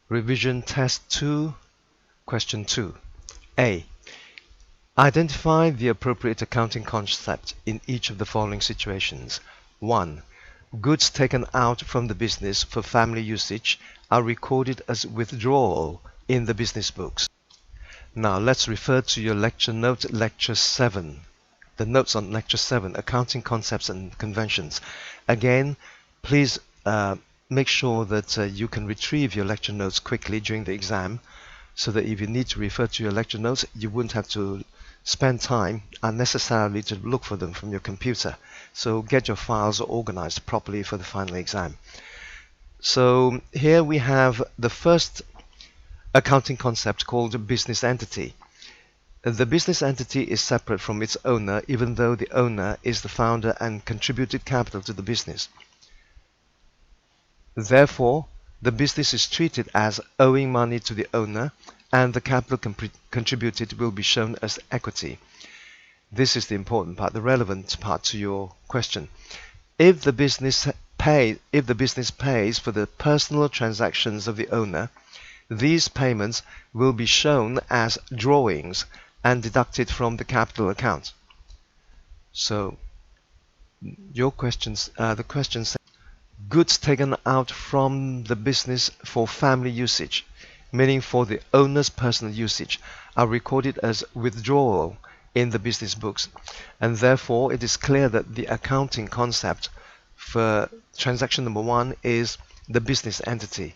Revision Test 2, Question 2. A. Identify the appropriate accounting concept in each of the following situations. 1. Goods taken out from the business for family usage are recorded as withdrawal in the business books. Now let's refer to your lecture note, Lecture 7. The notes on Lecture 7, Accounting Concepts and Conventions. Again, please make sure that you can retrieve your lecture notes quickly during the exam, so that if you need to refer to your lecture notes, you wouldn't have to spend time unnecessarily to look for them from your computer. So get your files organized properly for the final exam. So here we have the first accounting concept called business entity. The business entity is separate from its owner, even though the owner is the founder and contributed capital to the business. Therefore, the business is treated as owing money to the owner, and the capital contributed will be shown as equity. This is the important part, the relevant part to your question. If the business pays for the personal transactions of the owner, these payments will be shown as drawings and deducted from the capital account. So your questions, the question says, goods taken out from the business for family usage, meaning for the owner's personal usage, are recorded as withdrawal in the business books, and therefore it is clear that the accounting concept for transaction number 1 is the business entity.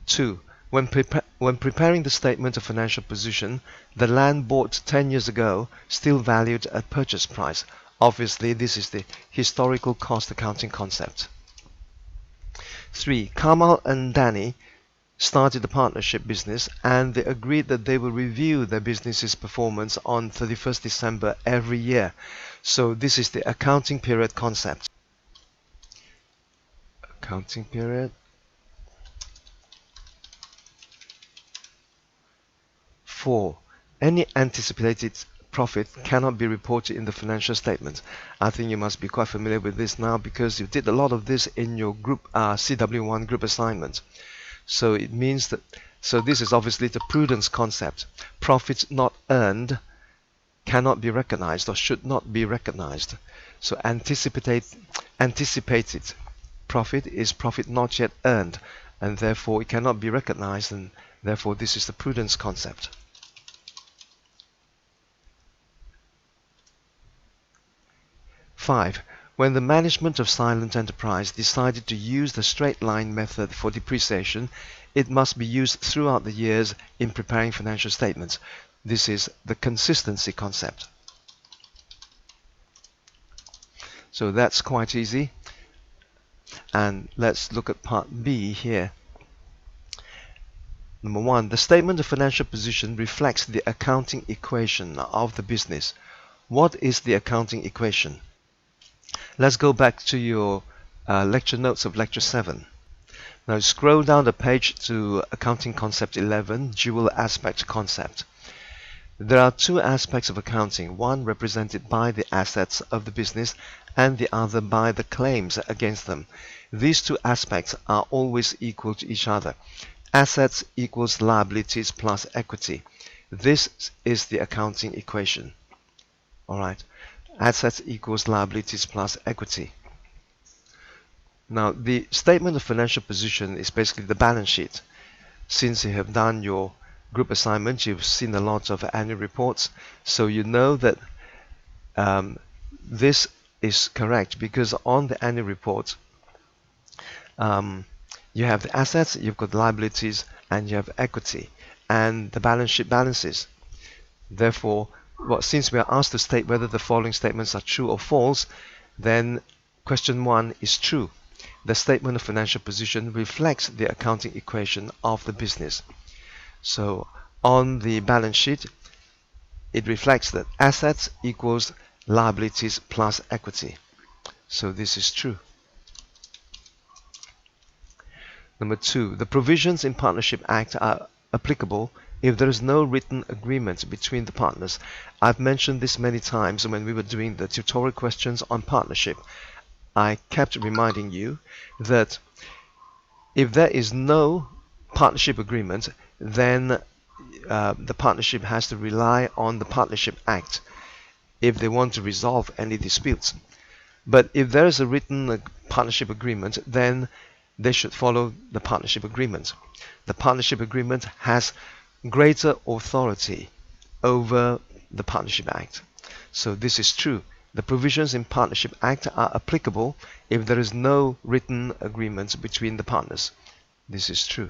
Two, when preparing the statement of financial position, the land bought 10 years ago still valued at purchase price. Obviously, this is the historical cost accounting concept. 3. Kamal and Danny started a partnership business, and they agreed that they will review their business's performance on 31st December every year. So this is the accounting period concept. Accounting period. 4. Any anticipated profit cannot be reported in the financial statement. I think you must be quite familiar with this now, because you did a lot of this in your group CW1 group assignment. So it means that, so this is obviously the prudence concept. Profits not earned cannot be recognized or should not be recognized. So anticipated profit is profit not yet earned, and therefore it cannot be recognized, and therefore this is the prudence concept. 5. When the management of Silent Enterprise decided to use the straight line method for depreciation, it must be used throughout the years in preparing financial statements. This is the consistency concept. So that's quite easy. And let's look at part B here. Number 1, the statement of financial position reflects the accounting equation of the business. What is the accounting equation? Let's go back to your lecture notes of Lecture 7. Now scroll down the page to Accounting Concept 11, Dual Aspect Concept. There are two aspects of accounting, one represented by the assets of the business and the other by the claims against them. These two aspects are always equal to each other. Assets equals liabilities plus equity. This is the accounting equation. Alright. Assets equals liabilities plus equity. Now the statement of financial position is basically the balance sheet. Since you have done your group assignment, you've seen a lot of annual reports, so you know that this is correct, because on the annual report you have the assets, you've got liabilities, and you have equity, and the balance sheet balances. Therefore, since we are asked to state whether the following statements are true or false, then question 1 is true. The statement of financial position reflects the accounting equation of the business. So on the balance sheet, it reflects that assets equals liabilities plus equity. So this is true. Number 2, the provisions in Partnership Act are applicable if there is no written agreement between the partners. I've mentioned this many times when we were doing the tutorial questions on partnership. I kept reminding you that if there is no partnership agreement, then the partnership has to rely on the Partnership Act if they want to resolve any disputes. But if there is a written partnership agreement, then they should follow the partnership agreement. The partnership agreement has greater authority over the Partnership Act. So this is true. The provisions in Partnership Act are applicable if there is no written agreement between the partners. This is true.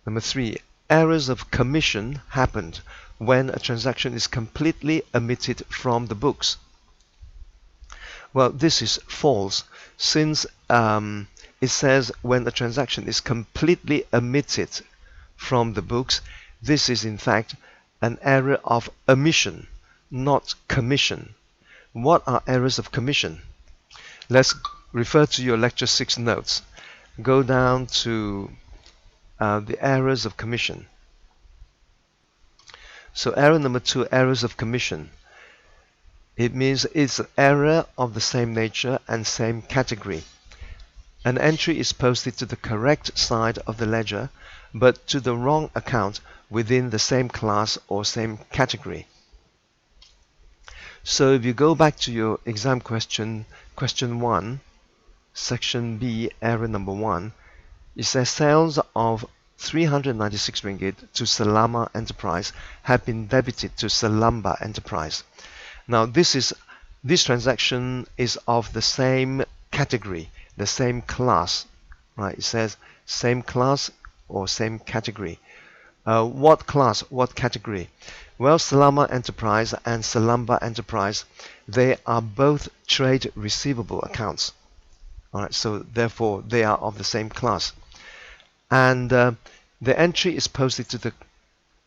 Number 3. Errors of commission happened when a transaction is completely omitted from the books. Well, this is false, since it says when a transaction is completely omitted from the books. This is in fact an error of omission, not commission. What are errors of commission? Let's refer to your lecture 6 notes. Go down to the errors of commission. So error number 2, errors of commission. It means it's an error of the same nature and same category. An entry is posted to the correct side of the ledger, but to the wrong account within the same class or same category. So if you go back to your exam question 1, section B, error number 1, it says sales of 396 ringgit to Selama Enterprise have been debited to Selamba Enterprise. Now this transaction is of the same category, the same class, right? It says same class or same category. What class, what category? Well, Selama Enterprise and Selamba Enterprise, they are both trade receivable accounts. All right, so therefore they are of the same class. And the entry is posted to the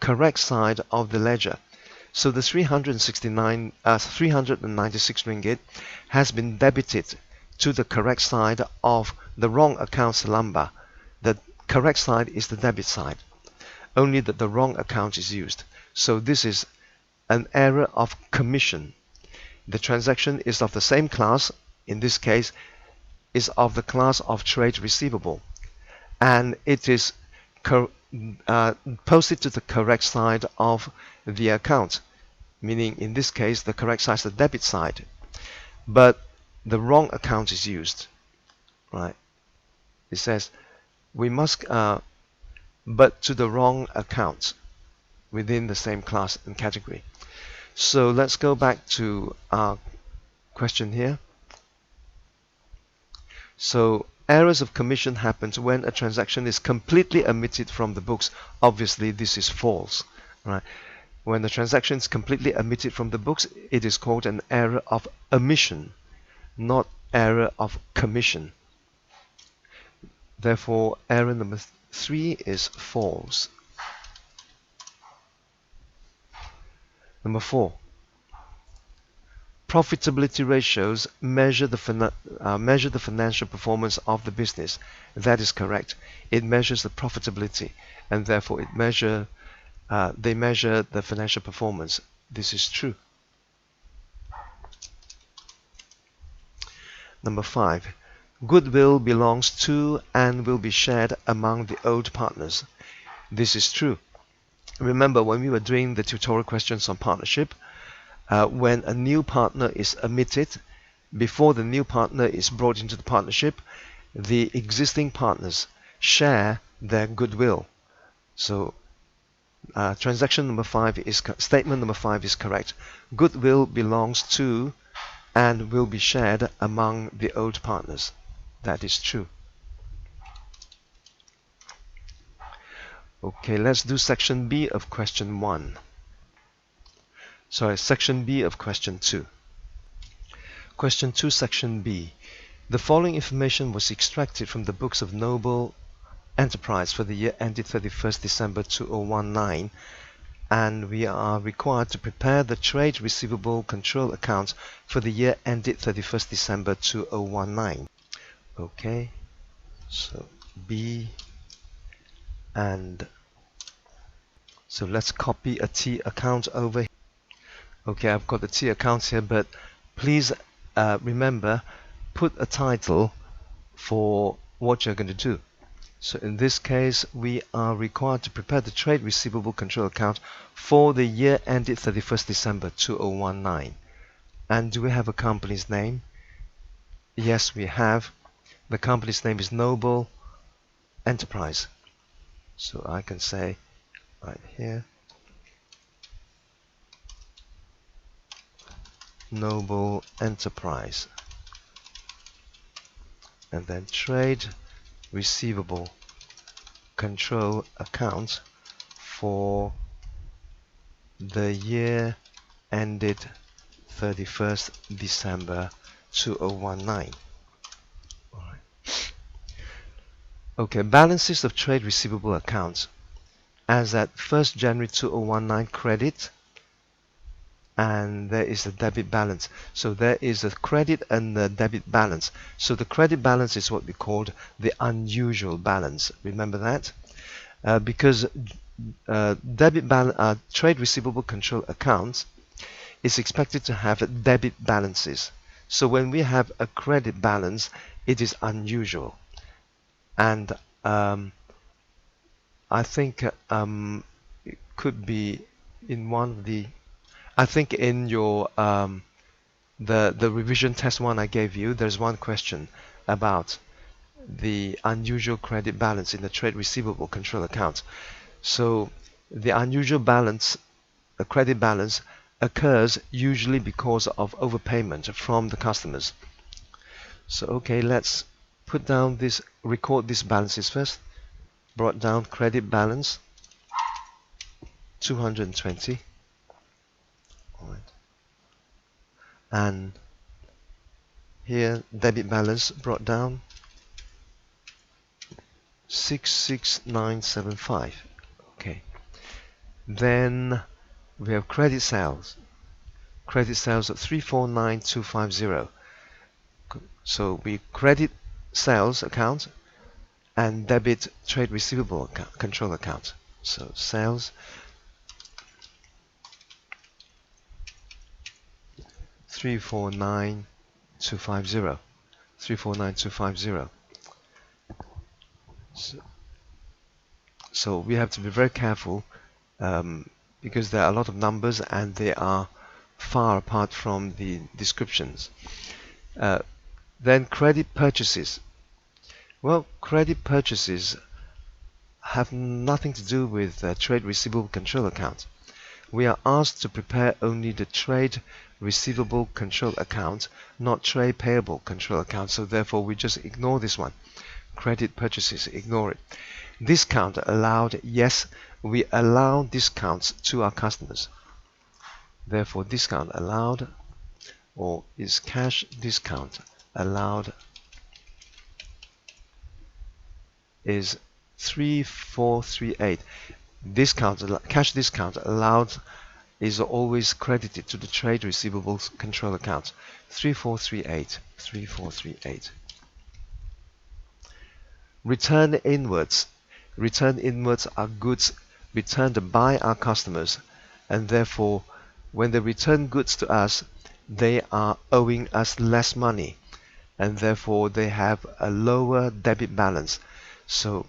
correct side of the ledger. So the 396 ringgit has been debited to the correct side of the wrong account Selamba. The correct side is the debit side, only that the wrong account is used. So this is an error of commission. The transaction is of the same class, in this case is of the class of trade receivable, and it is posted to the correct side of the account, meaning in this case the correct side is the debit side, but the wrong account is used, right? It says we must but to the wrong account within the same class and category. So let's go back to our question here. So errors of commission happens when a transaction is completely omitted from the books. Obviously this is false, right? When the transaction is completely omitted from the books, it is called an error of omission, not error of commission. Therefore error number 3 is false. Number 4. Profitability ratios measure the financial performance of the business. That is correct. It measures the profitability, and therefore they measure the financial performance. This is true. Number 5. Goodwill belongs to and will be shared among the old partners. This is true. Remember when we were doing the tutorial questions on partnership, when a new partner is omitted, before the new partner is brought into the partnership, the existing partners share their goodwill. So statement number 5 is correct. Goodwill belongs to and will be shared among the old partners. That is true. Okay, let's do section B of question 1. Sorry, section B of question 2. Question 2, section B. The following information was extracted from the books of Noble Enterprise for the year ended 31st December 2019, and we are required to prepare the trade receivable control accounts for the year ended 31st December 2019. Okay, so B, and so let's copy a T account over here. Okay, I've got the T accounts here, but please remember, put a title for what you're going to do. So in this case, we are required to prepare the trade receivable control account for the year ended 31st December 2019. And do we have a company's name? Yes, we have. The company's name is Noble Enterprise. So I can say right here, Noble Enterprise. And then trade receivable control account for the year ended 31st December 2019. Alright. Okay, balances of trade receivable accounts as at 1st January 2019 credit, and there is a debit balance. So there is a credit and a debit balance. So the credit balance is what we called the unusual balance. Remember that? Because trade receivable control accounts is expected to have debit balances. So when we have a credit balance, it is unusual. And I think it could be in one of the, I think in your the revision test one I gave you, there's one question about the unusual credit balance in the trade receivable control account. So the unusual balance, the credit balance, occurs usually because of overpayment from the customers. So okay, let's put down this, record these balances first. Brought down credit balance 220. All right. And here debit balance brought down 66975. Okay. Then we have credit sales. Credit sales at 349250. So we credit sales account and debit trade receivable account, control account. So sales 349250. 349250. So we have to be very careful because there are a lot of numbers and they are far apart from the descriptions. Then credit purchases. Well, credit purchases have nothing to do with trade receivable control account. We are asked to prepare only the trade receivable control account, not trade payable control account. So therefore we just ignore this one. Credit purchases, ignore it. Discount allowed, yes, we allow discounts to our customers. Therefore discount allowed, or is cash discount allowed, is 3438. Cash discount allowed is always credited to the trade receivables control account. 3438. 3438. Return inwards. Return inwards are goods returned by our customers, and therefore when they return goods to us, they are owing us less money, and therefore they have a lower debit balance. So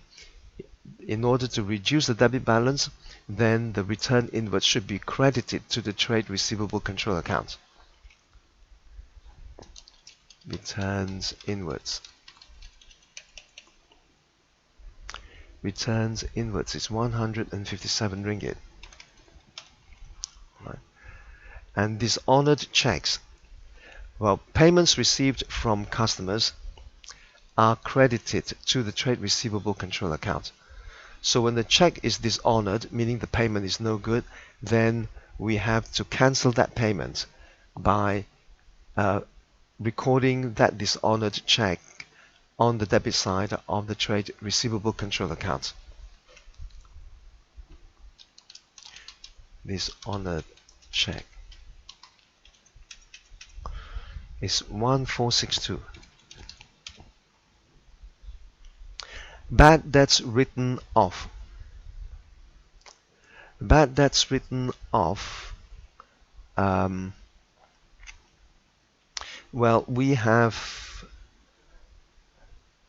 in order to reduce the debit balance, then the return inwards should be credited to the trade receivable control account. Returns inwards. Returns inwards is 157 ringgit. Right. And dishonored checks. Well, payments received from customers are credited to the trade receivable control account. So when the check is dishonored, meaning the payment is no good, then we have to cancel that payment by recording that dishonored check on the debit side of the trade receivable control account. Dishonored check is 1462. Bad debts written off. Bad debts written off well, we have,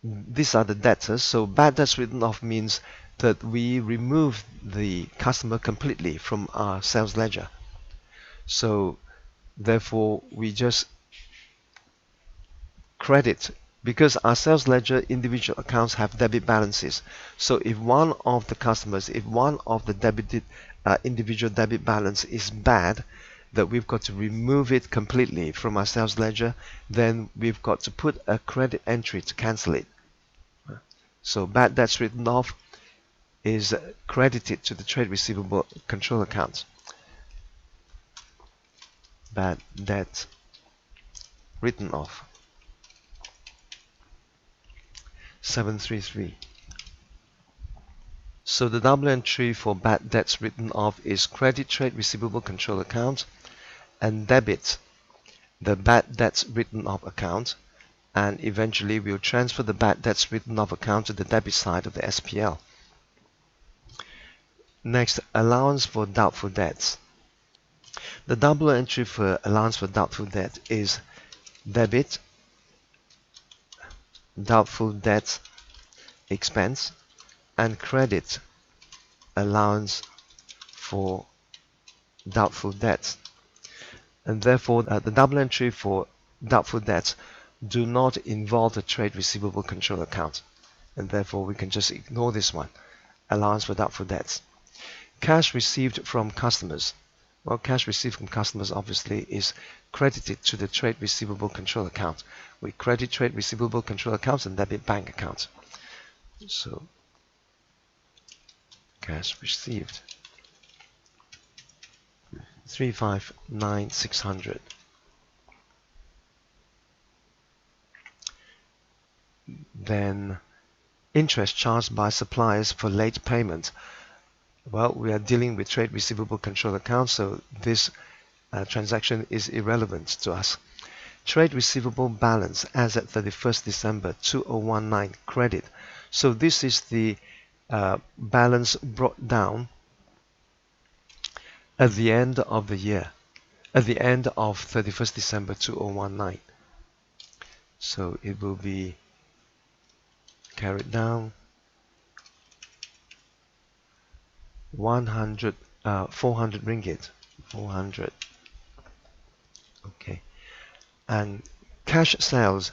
these are the debtors. So bad debts written off means that we remove the customer completely from our sales ledger. So therefore, we just credit, because our sales ledger individual accounts have debit balances. So if one of the customers, if one of the debited individual debit balance is bad, that we've got to remove it completely from our sales ledger, then we've got to put a credit entry to cancel it. So bad debts written off is credited to the trade receivable control account. Bad debt written off. 733. So the double entry for bad debts written off is credit trade receivable control account and debit the bad debts written off account, and eventually we'll transfer the bad debts written off account to the debit side of the SPL. Next, allowance for doubtful debts. The double entry for allowance for doubtful debt is debit doubtful debt expense and credit allowance for doubtful debts. And therefore, the double entry for doubtful debts do not involve the trade receivable control account. And therefore, we can just ignore this one. Allowance for doubtful debts. Cash received from customers. Well, cash received from customers obviously is credited to the trade receivable control account. We credit trade receivable control accounts and debit bank accounts. So, cash received 359,600. Then interest charged by suppliers for late payment. Well, we are dealing with trade receivable control accounts, so this transaction is irrelevant to us. Trade receivable balance as at 31st December 2019 credit. So this is the balance brought down at the end of the year, at the end of 31st December 2019. So it will be carried down 400 ringgit, 400. Okay. And cash sales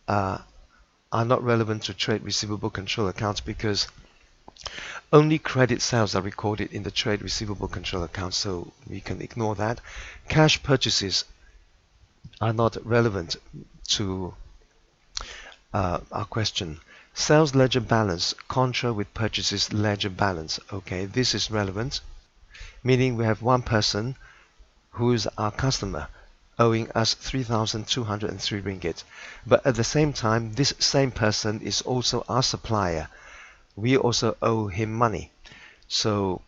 are not relevant to trade receivable control accounts because only credit sales are recorded in the trade receivable control account, so we can ignore that. Cash purchases are not relevant to our question. Sales ledger balance contra with purchases ledger balance. Okay, this is relevant, meaning we have one person who is our customer owing us 3,203 ringgit. But at the same time, this same person is also our supplier. We also owe him money. So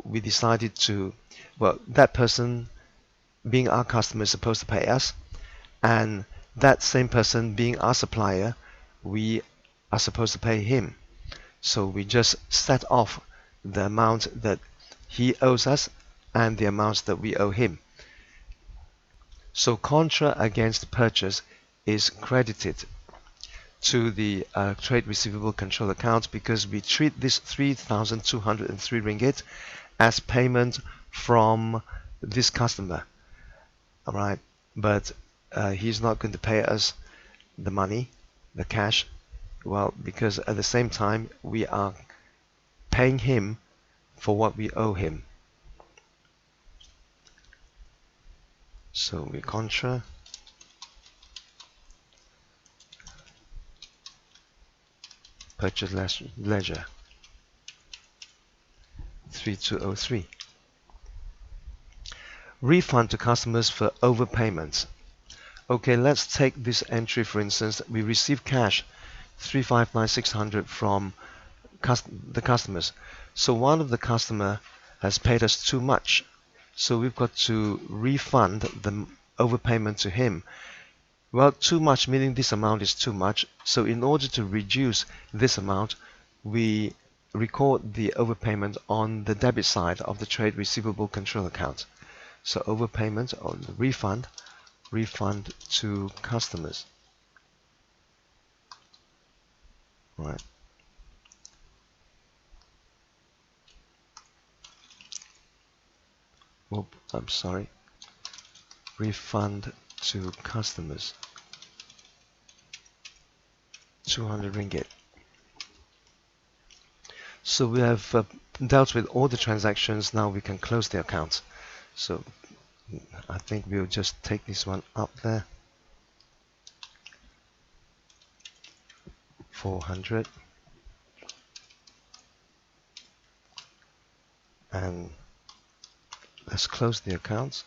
we decided to, well, that person being our customer is supposed to pay us, and that same person being our supplier, we are supposed to pay him. So we just set off the amount that he owes us and the amounts that we owe him. So contra against purchase is credited to the trade receivable control account because we treat this 3,203 ringgit as payment from this customer. All right, but he's not going to pay us the money, the cash, well, because at the same time we are paying him for what we owe him. So we contra purchase ledger 3203. Refund to customers for overpayments. Okay, let's take this entry for instance. We receive cash 359,600 from the customers. So one of the customer has paid us too much. So we've got to refund the overpayment to him. Well, too much meaning this amount is too much. So in order to reduce this amount, we record the overpayment on the debit side of the trade receivable control account. So overpayment or refund to customers. Right. Oh, I'm sorry. Refund to customers. 200 ringgit. So we have dealt with all the transactions. Now we can close the account. So I think we'll just take this one up there. 400. And let's close the account.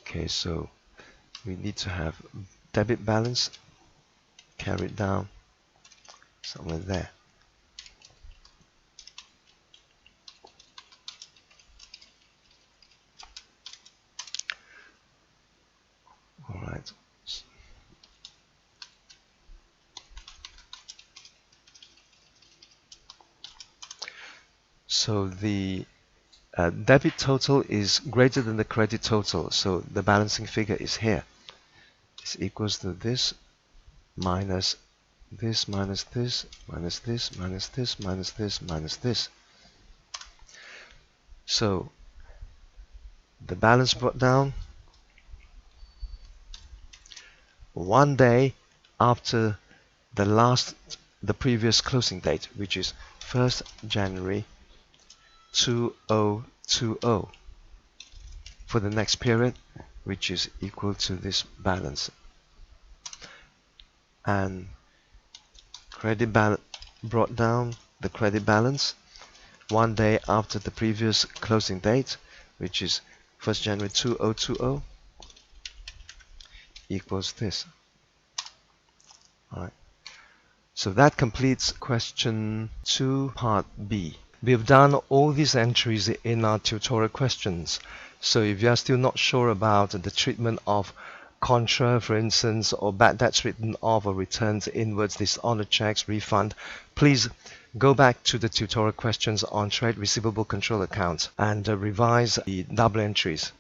Okay, so we need to have debit balance carried down somewhere there. All right. So the debit total is greater than the credit total, so the balancing figure is here. This equals to this minus this minus this minus this minus this minus this minus this. So the balance brought down 1 day after the previous closing date, which is 1st January 2020, for the next period, which is equal to this balance. And brought down the credit balance 1 day after the previous closing date, which is 1st January 2020, equals this. All right. So that completes question 2, part B. We've done all these entries in our tutorial questions. So if you are still not sure about the treatment of contra, for instance, or bad debts written off or returns inwards, dishonored checks, refund, please go back to the tutorial questions on trade receivable control account and revise the double entries.